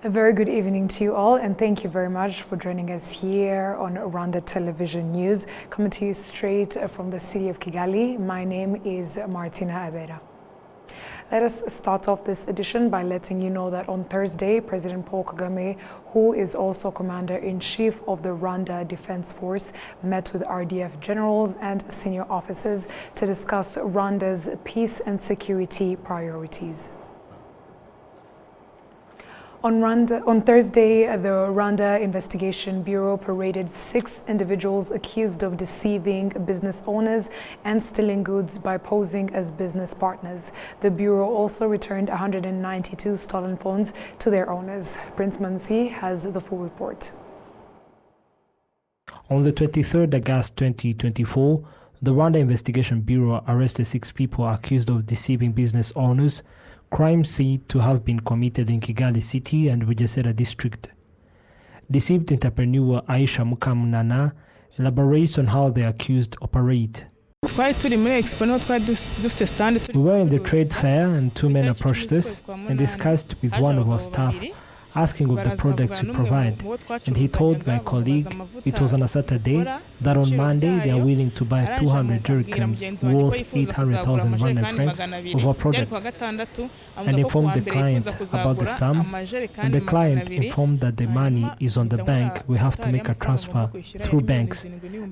A very good evening to you all, and thank you very much for joining us here on Rwanda Television News, coming to you straight from the city of Kigali. My name is Martina Abera. Let us start off this edition by letting you know that on Thursday, President Paul Kagame, who is also Commander-in-Chief of the Rwanda Defense Force, met with RDF generals and senior officers to discuss Rwanda's peace and security priorities. On Thursday, the Rwanda Investigation Bureau paraded 6 individuals accused of deceiving business owners and stealing goods by posing as business partners. The Bureau also returned 192 stolen phones to their owners. Prince Manzi has the full report. On the 23rd August 2024, the Rwanda Investigation Bureau arrested 6 people accused of deceiving business owners, crimes said to have been committed in Kigali City and Bugesera district. Deceived entrepreneur Aisha Mukamunana elaborates on how the accused operate. We were in the trade fair and 2 men approached us and discussed with one of our staff, asking of the products we provide, and he told my colleague it was on a Saturday that on Monday they are willing to buy 200 jerrycans worth 800,000 Rwandan francs of our products, and informed the client about the sum, and the client informed that the money is on the bank, we have to make a transfer through banks.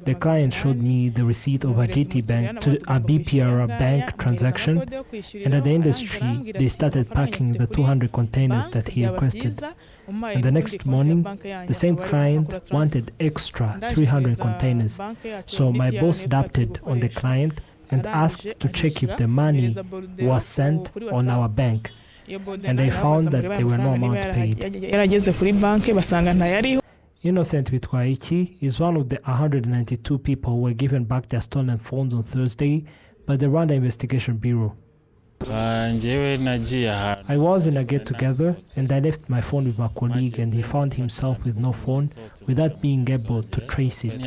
The client showed me the receipt of a GT bank to a BPR bank transaction, and at the industry they started packing the 200 containers that he requested. And the next morning, the same client wanted extra 300 containers. So my boss adapted on the client and asked to check if the money was sent on our bank. And I found that there were no amount paid. Innocent Bitwaiki is one of the 192 people who were given back their stolen phones on Thursday by the Rwanda Investigation Bureau. I was in a get-together and I left my phone with my colleague, and he found himself with no phone without being able to trace it.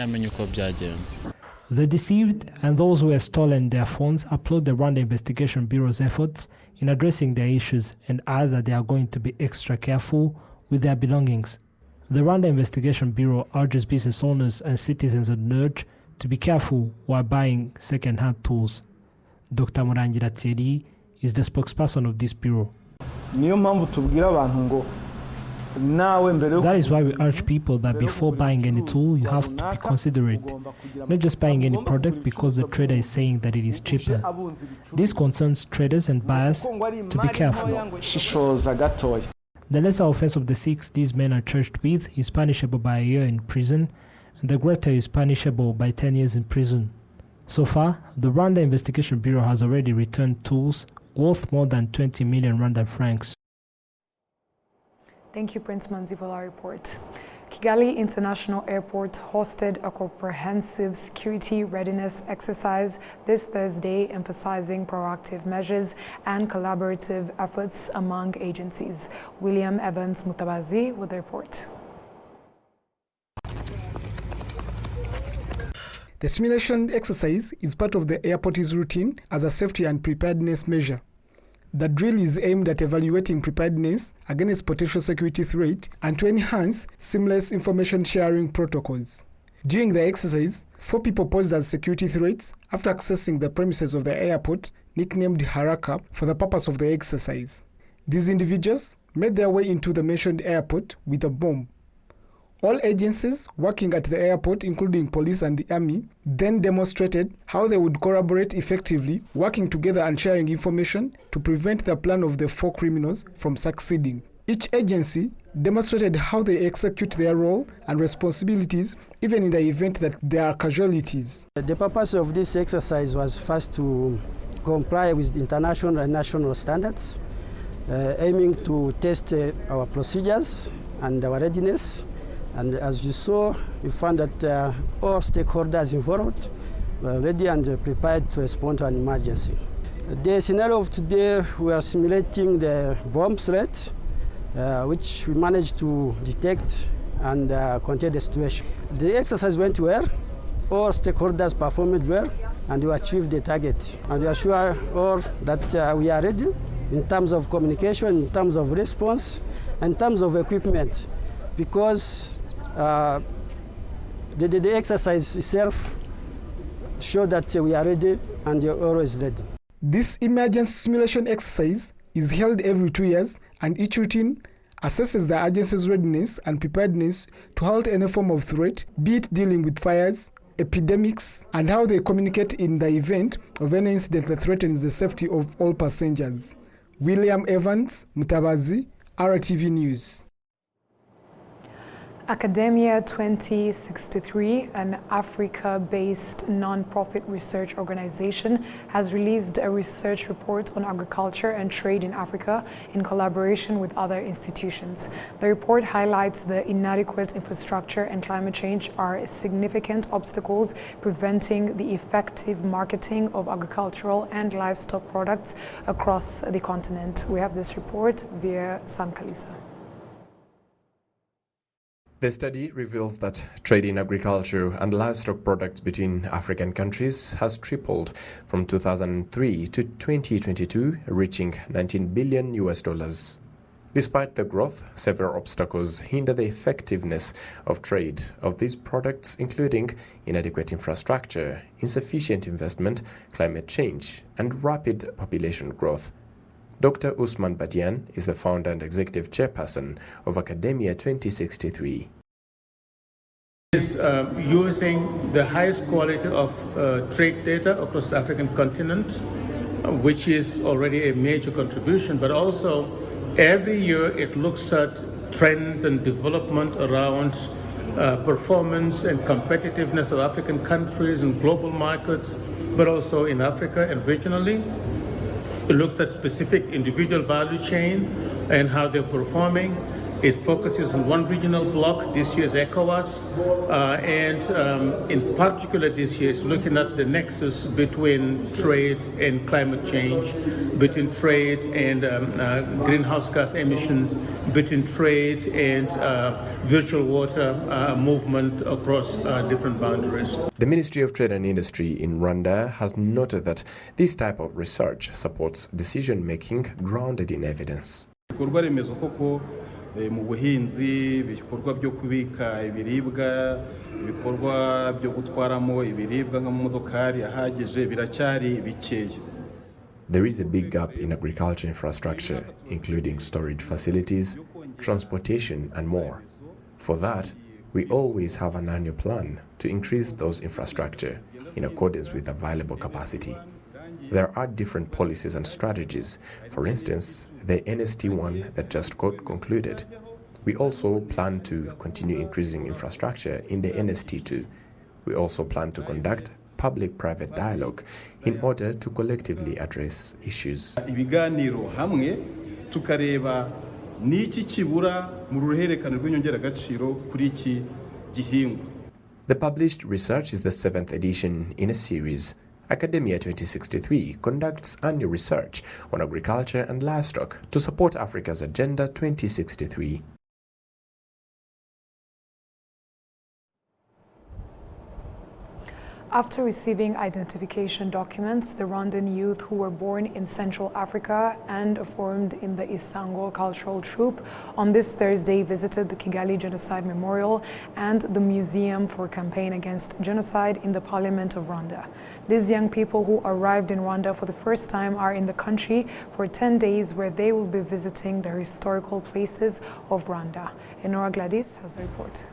The deceived and those who have stolen their phones applaud the Rwanda Investigation Bureau's efforts in addressing their issues and add that they are going to be extra careful with their belongings. The Rwanda Investigation Bureau urges business owners and citizens at large to be careful while buying second-hand tools. Dr. Murangira Thierry is the spokesperson of this bureau. That is why we urge people that before buying any tool, you have to be considerate. Not just buying any product because the trader is saying that it is cheaper. This concerns traders and buyers to be careful. The lesser offense of the 6 these men are charged with is punishable by a year in prison, and the greater is punishable by 10 years in prison. So far, the Rwanda Investigation Bureau has already returned tools worth more than 20 million Rwandan francs. Thank you, Prince Manzi, for our report. Kigali International Airport hosted a comprehensive security readiness exercise this Thursday, emphasizing proactive measures and collaborative efforts among agencies. William Evans Mutabazi with the report. The simulation exercise is part of the airport's routine as a safety and preparedness measure. The drill is aimed at evaluating preparedness against potential security threat and to enhance seamless information sharing protocols. During the exercise, 4 people posed as security threats after accessing the premises of the airport, nicknamed Haraka, for the purpose of the exercise. These individuals made their way into the mentioned airport with a bomb. All agencies working at the airport, including police and the army, then demonstrated how they would collaborate effectively, working together and sharing information to prevent the plan of the 4 criminals from succeeding. Each agency demonstrated how they execute their role and responsibilities, even in the event that there are casualties. The purpose of this exercise was first to comply with international and national standards, aiming to test our procedures and our readiness. And as you saw, we found that all stakeholders involved were ready and prepared to respond to an emergency. The scenario of today, we are simulating the bomb threat, which we managed to detect and contain the situation. The exercise went well, all stakeholders performed well, and we achieved the target. And we assure all that we are ready in terms of communication, in terms of response, in terms of equipment, because the exercise itself shows that we are ready and you're always ready. This emergency simulation exercise is held every 2 years, and each routine assesses the agency's readiness and preparedness to halt any form of threat, be it dealing with fires, epidemics, and how they communicate in the event of any incident that threatens the safety of all passengers. William Evans, Mutabazi, RwandaTV News. Academia 2063, an Africa-based non-profit research organization, has released a research report on agriculture and trade in Africa in collaboration with other institutions. The report highlights the inadequate infrastructure and climate change are significant obstacles preventing the effective marketing of agricultural and livestock products across the continent. We have this report via Sam Kalisa. The study reveals that trade in agriculture and livestock products between African countries has tripled from 2003 to 2022, reaching $19 billion. Despite the growth, several obstacles hinder the effectiveness of trade of these products, including inadequate infrastructure, insufficient investment, climate change, and rapid population growth. Dr. Usman Badian is the founder and executive chairperson of Academia 2063. Is using the highest quality of trade data across the African continent, which is already a major contribution, but also every year it looks at trends and development around performance and competitiveness of African countries and global markets, but also in Africa and regionally. It looks at specific individual value chain and how they're performing. It focuses on one regional bloc, this year's ECOWAS, and in particular this year it's looking at the nexus between trade and climate change, between trade and greenhouse gas emissions, between trade and virtual water movement across different boundaries. The Ministry of Trade and Industry in Rwanda has noted that this type of research supports decision-making grounded in evidence. Mu buhinzi, ibikorwa byo kubika ibiribwa, ibikorwa byo gutwaramo ibiribwa nk'amamodokari ahagije biracyari bikeya. There is a big gap in agriculture infrastructure, including storage facilities, transportation, and more. For that, we always have an annual plan to increase those infrastructure in accordance with available capacity. There are different policies and strategies. For instance, the NST1 that just got concluded. We also plan to continue increasing infrastructure in the NST2. We also plan to conduct public-private dialogue in order to collectively address issues. Ibiganiro hamwe tukareba niki kibura mu ruhererekane rw'inyongeragaciro kuri iki gihingwa. The published research is the 7th edition in a series. Academia 2063 conducts annual research on agriculture and livestock to support Africa's Agenda 2063. After receiving identification documents, the Rwandan youth who were born in Central Africa and formed in the Isango cultural troupe on this Thursday visited the Kigali Genocide Memorial and the Museum for Campaign Against Genocide in the Parliament of Rwanda. These young people who arrived in Rwanda for the first time are in the country for 10 days where they will be visiting the historical places of Rwanda. Enora Gladys has the report.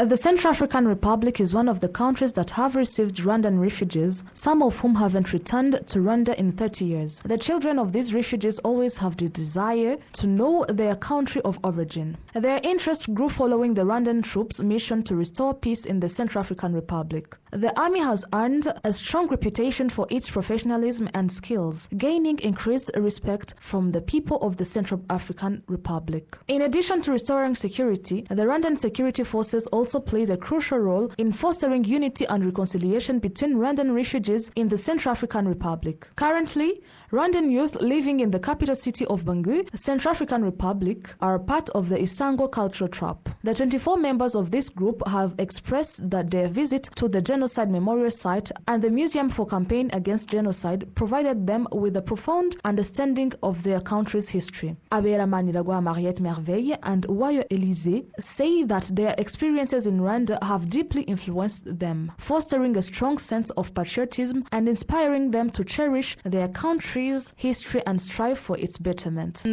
The Central African Republic is one of the countries that have received Rwandan refugees, some of whom haven't returned to Rwanda in 30 years. The children of these refugees always have the desire to know their country of origin. Their interest grew following the Rwandan troops' mission to restore peace in the Central African Republic. The army has earned a strong reputation for its professionalism and skills, gaining increased respect from the people of the Central African Republic. In addition to restoring security, the Rwandan security forces also also played a crucial role in fostering unity and reconciliation between Rwandan refugees in the Central African Republic. Currently, Rwandan youth living in the capital city of Bangui, Central African Republic, are part of the Isango cultural troupe. The 24 members of this group have expressed that their visit to the Genocide Memorial Site and the Museum for Campaign Against Genocide provided them with a profound understanding of their country's history. Abera Maniragwa Mariette Merveille and Uwayo Elise say that their experiences in Rwanda have deeply influenced them, fostering a strong sense of patriotism and inspiring them to cherish their country's history and strive for its betterment.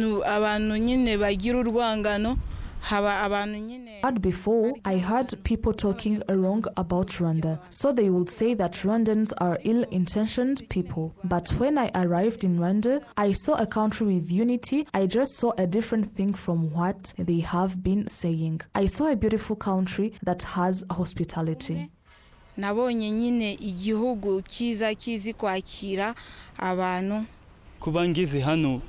But before, I heard people talking wrong about Rwanda, so they would say that Rwandans are ill-intentioned people. But when I arrived in Rwanda, I saw a country with unity. I just saw a different thing from what they have been saying. I saw a beautiful country that has hospitality. Nabonye nyine igihugu kiza kizi kwakira abantu. Kubangeze hano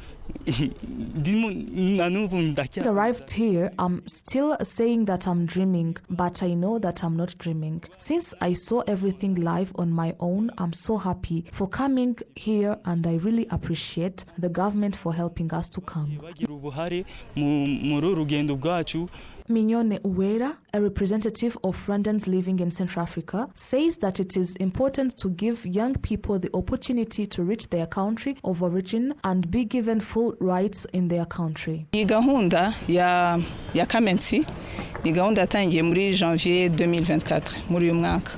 arrived here, I'm still saying that I'm dreaming, but I know that I'm not dreaming. Since I saw everything live on my own, I'm so happy for coming here, and I really appreciate the government for helping us to come. Mignone Uwera, a representative of Rwandans living in Central Africa, says that it is important to give young people the opportunity to reach their country of origin and be given full rights in their country. Iyi gahunda ya Kamensi ni gahunda yatangiye muri janvier 2024 muri uyu mwaka.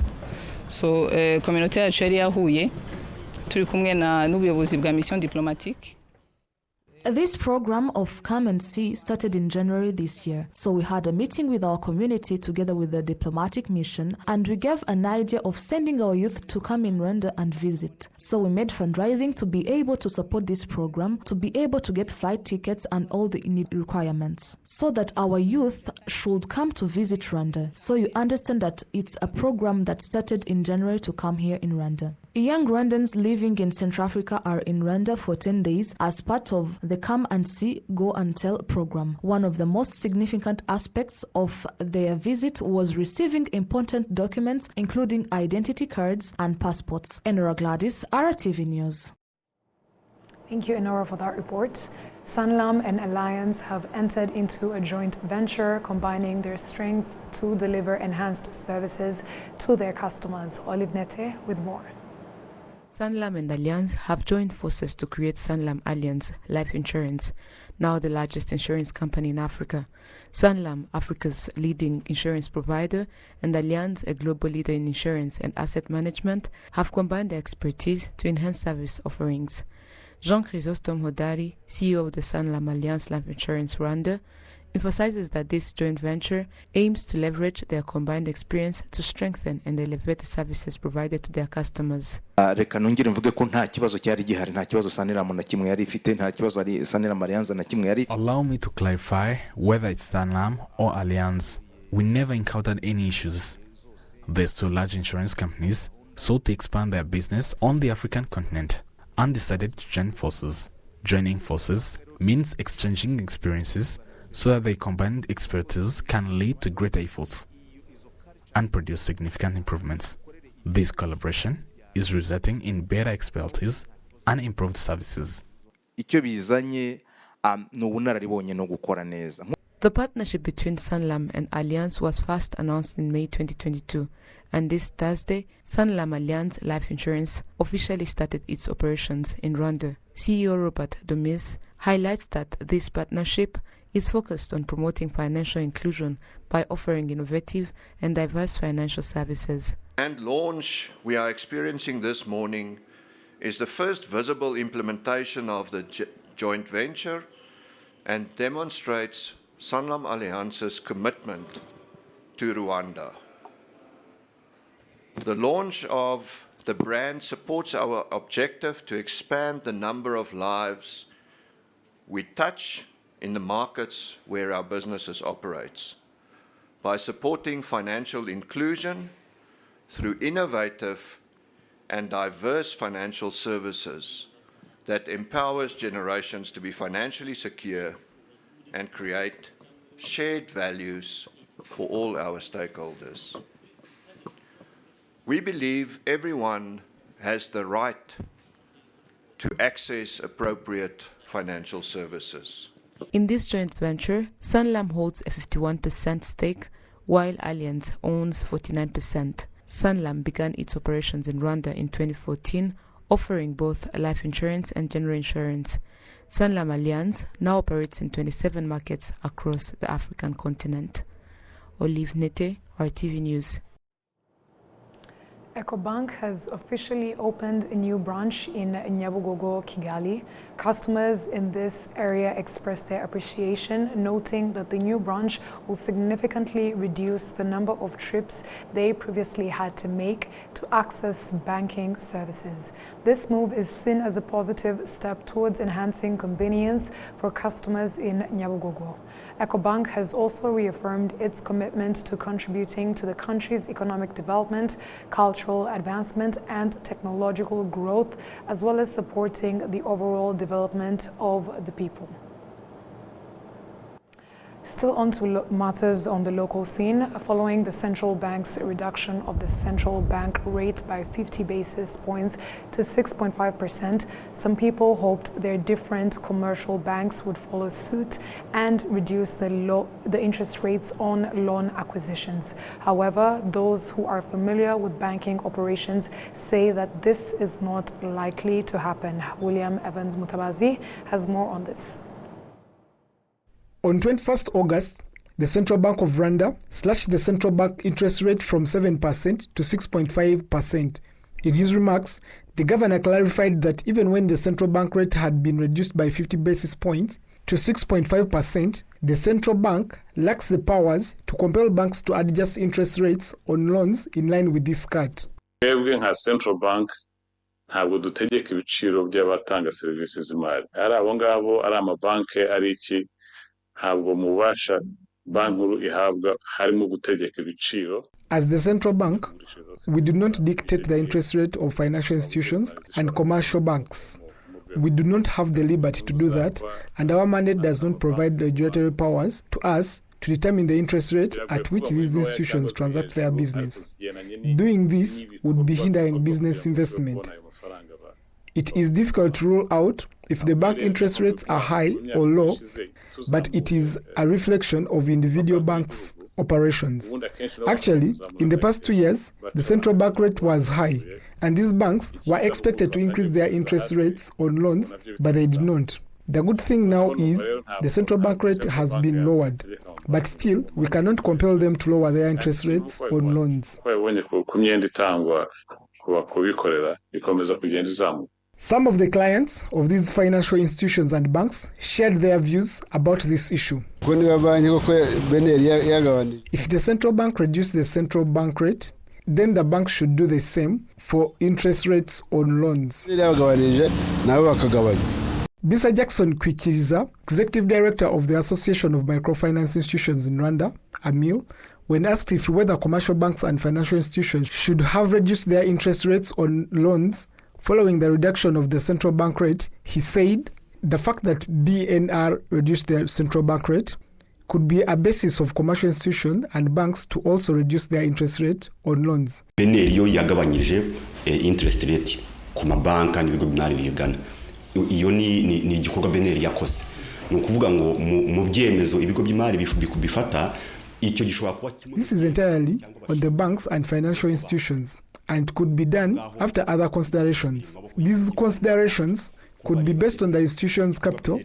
So communauté yacu yari yahuye turi kumwe n'ubuyobozi bwa mission diplomatique. This program of Come and See started in January this year. So we had a meeting with our community together with the diplomatic mission, and we gave an idea of sending our youth to come in Rwanda and visit. So we made fundraising to be able to support this program, to be able to get flight tickets and all the requirements, so that our youth should come to visit Rwanda. So you understand that it's a program that started in January to come here in Rwanda. Young Rwandans living in Central Africa are in Rwanda for 10 days as part of the Come and See, Go and Tell program. One of the most significant aspects of their visit was receiving important documents, including identity cards and passports. Enora Gladys, RTV News. Thank you, Enora, for that report. Sanlam and Alliance have entered into a joint venture combining their strengths to deliver enhanced services to their customers. Olive Nete with more. Sanlam and Alliance have joined forces to create Sanlam Alliance Life Insurance, now the largest insurance company in Africa. Sanlam, Africa's leading insurance provider, and Alliance, a global leader in insurance and asset management, have combined their expertise to enhance service offerings. Jean Chrysostome Hodari, CEO of the Sanlam Alliance Life Insurance Rwanda, emphasizes that this joint venture aims to leverage their combined experience to strengthen and elevate the services provided to their customers. Reka nongere mvuge ko nta kibazo cyari gihari, nta kibazo Sanlam na kimwe yari ifite, nta kibazo ari Sanlam Alliance na kimwe yari. Allow me to clarify, whether it's Sanlam or Alliance, we never encountered any issues. These two large insurance companies sought to expand their business on the African continent and decided to join forces. Joining forces means exchanging experiences so that their combined expertise can lead to greater efforts and produce significant improvements. This collaboration is resulting in better expertise and improved services. The partnership between Sanlam and Alliance was first announced in May 2022, and this Thursday, Sanlam Alliance Life Insurance officially started its operations in Rwanda. CEO Robert Domis highlights that this partnership is focused on promoting financial inclusion by offering innovative and diverse financial services. And launch we are experiencing this morning is the first visible implementation of the joint venture and demonstrates Sanlam Alliance's commitment to Rwanda. The launch of the brand supports our objective to expand the number of lives we touch in the markets where our businesses operates, by supporting financial inclusion through innovative and diverse financial services that empowers generations to be financially secure and create shared values for all our stakeholders. We believe everyone has the right to access appropriate financial services. In this joint venture, Sanlam holds a 51% stake, while Allianz owns 49%. Sanlam began its operations in Rwanda in 2014, offering both life insurance and general insurance. Sanlam Allianz now operates in 27 markets across the African continent. Olive Nete, RTV News. EcoBank has officially opened a new branch in Nyabugogo, Kigali. Customers in this area expressed their appreciation, noting that the new branch will significantly reduce the number of trips they previously had to make to access banking services. This move is seen as a positive step towards enhancing convenience for customers in Nyabugogo. EcoBank has also reaffirmed its commitment to contributing to the country's economic development, cultural advancement and technological growth, as well as supporting the overall development of the people. Still on to matters on the local scene. Following the central bank's reduction of the central bank rate by 50 basis points to 6.5%, some people hoped their different commercial banks would follow suit and reduce the interest rates on loan acquisitions. However, those who are familiar with banking operations say that this is not likely to happen. William Evans Mutabazi has more on this. On 21st August, the Central Bank of Rwanda slashed the central bank interest rate from 7% to 6.5%. In his remarks, the governor clarified that even when the central bank rate had been reduced by 50 basis points to 6.5%, the central bank lacks the powers to compel banks to adjust interest rates on loans in line with this cut. Twebwe nka Central Bank ntabwo dutegeka ibiciro by'abatanga serivisi z'imari. Ari abo ngabo, ari amabanki, ari iki, ntabwo mubasha banki nkuru ihabwa harimo gutegeka ibiciro. As the central bank, we do not dictate the interest rate of financial institutions and commercial banks. We do not have the liberty to do that, and our mandate does not provide regulatory powers to us to determine the interest rate at which these institutions transact their business. Doing this would be hindering business investment. It is difficult to rule out if the bank interest rates are high or low, but it is a reflection of individual banks' operations. Actually, in the past 2 years, the central bank rate was high, and these banks were expected to increase their interest rates on loans, but they did not. The good thing now is the central bank rate has been lowered, but still, we cannot compel them to lower their interest rates on loans. Some of the clients of these financial institutions and banks shared their views about this issue. If the central bank reduced the central bank rate, then the bank should do the same for interest rates on loans. Bisa Jackson Kwikiriza, Executive Director of the Association of Microfinance Institutions in Rwanda, AMIL, when asked if whether commercial banks and financial institutions should have reduced their interest rates on loans following the reduction of the central bank rate, he said the fact that BNR reduced their central bank rate could be a basis of commercial institutions and banks to also reduce their interest rate on loans. BNR yagabanyije interest rate ku mabanka n'ibigo by'imari bigana. Iyo ni igikorwa BNR yakoze. Ni ukuvuga ngo mu byemezo ibigo by'imari bifata icyo gishobora kuba. This is entirely on the banks and financial institutions, and could be done after other considerations. These considerations could be based on the institution's capital,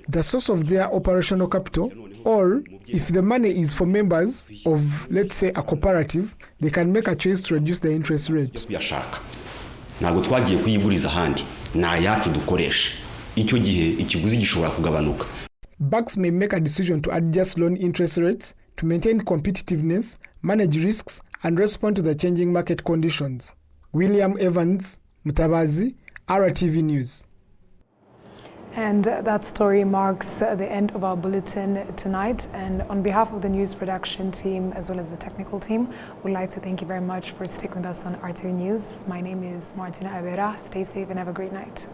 the source of their operational capital, or if the money is for members of, let's say, a cooperative, they can make a choice to reduce the interest rate. Ntabwo twagiye kuyiguriza ahandi, na yacu dukoresha. Icyo gihe ikiguzi gishobora kugabanuka. Banks may make a decision to adjust loan interest rates to maintain competitiveness, manage risks, and respond to the changing market conditions. William Evans Mutabazi, RTV News. And that story marks the end of our bulletin tonight. And on behalf of the news production team as well as the technical team, we'd like to thank you very much for sticking with us on RTV News. My name is Martina Abera. Stay safe and have a great night.